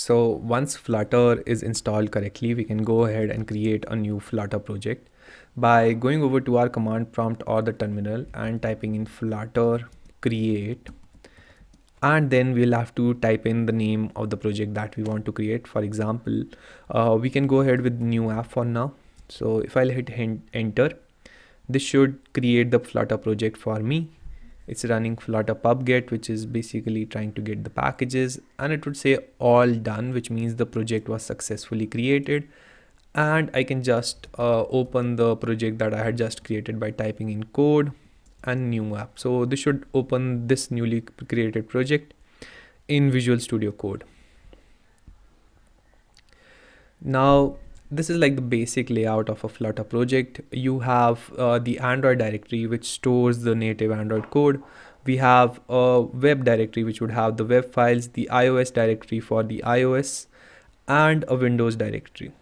So once Flutter is installed correctly, we can go ahead and create a new Flutter project by going over to our command prompt or the terminal and typing in Flutter create, and then we'll have to type in the name of the project that we want to create. For example, we can go ahead with new app for now. So if I'll hit enter, this should create the Flutter project for me. It's running Flutter pub-get, which is basically trying to get the packages, and it would say all done, which means the project was successfully created. And I can just open the project that I had just created by typing in code and new app. So this should open this newly created project in Visual Studio Code. Now, this is like the basic layout of a Flutter project. You have the Android directory, which stores the native Android code. We have a web directory, which would have the web files, the iOS directory for the iOS, and a Windows directory.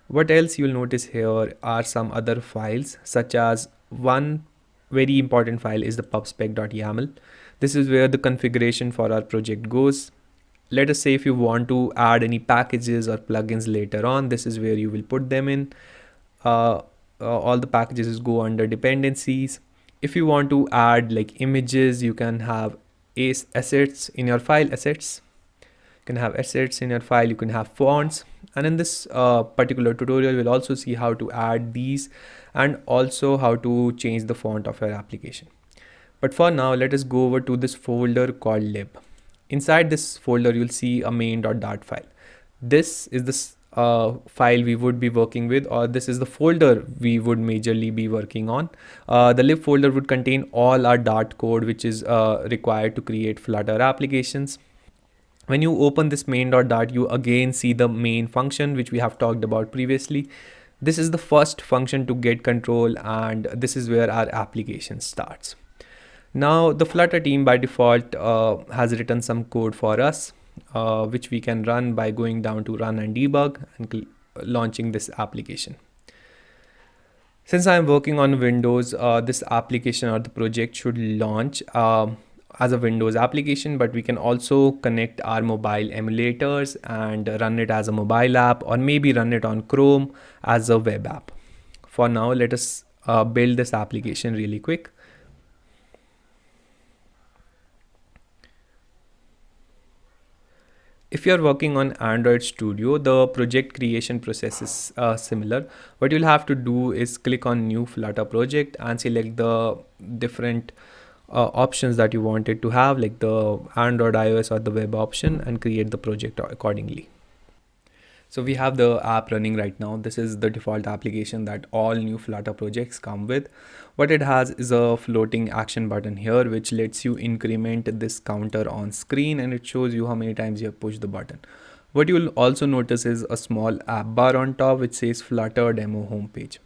What else you'll notice here are some other files, such as one very important file is the pubspec.yaml. This is where the configuration for our project goes. Let us say if you want to add any packages or plugins later on, this is where you will put them in. All the packages go under dependencies. If you want to add like images, you can have assets in your file, assets. You can have assets in your file, you can have fonts. And in this particular tutorial, we'll also see how to add these and also how to change the font of your application. But for now, let us go over to this folder called lib. Inside this folder, you'll see a main.dart file. This is the file we would be working with, or this is the folder we would majorly be working on. The lib folder would contain all our Dart code, which is required to create Flutter applications. When you open this main.dart, you again see the main function, which we have talked about previously. This is the first function to get control, and this is where our application starts. Now, the Flutter team by default has written some code for us, which we can run by going down to run and debug and launching this application. Since I'm working on Windows, this application or the project should launch as a Windows application, but we can also connect our mobile emulators and run it as a mobile app, or maybe run it on Chrome as a web app. For now, let us build this application really quick. If you're working on Android Studio, the project creation process is similar. What you'll have to do is click on new Flutter project and select the different options that you wanted to have, like the Android, iOS, or the web option, and create the project accordingly. So we have the app running right now. This is the default application that all new Flutter projects come with. What it has is a floating action button here, which lets you increment this counter on screen, and it shows you how many times you have pushed the button. What you'll also notice is a small app bar on top, which says Flutter demo homepage.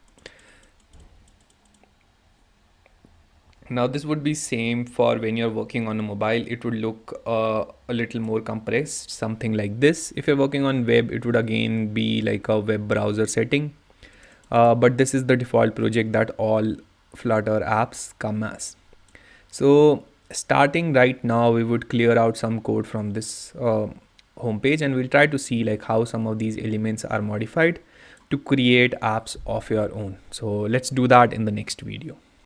Now this would be same for when you're working on a mobile. It would look a little more compressed, something like this. If you're working on web, it would again be like a web browser setting. But this is the default project that all Flutter apps come as. So starting right now, we would clear out some code from this homepage, and we'll try to see like how some of these elements are modified to create apps of your own. So let's do that in the next video.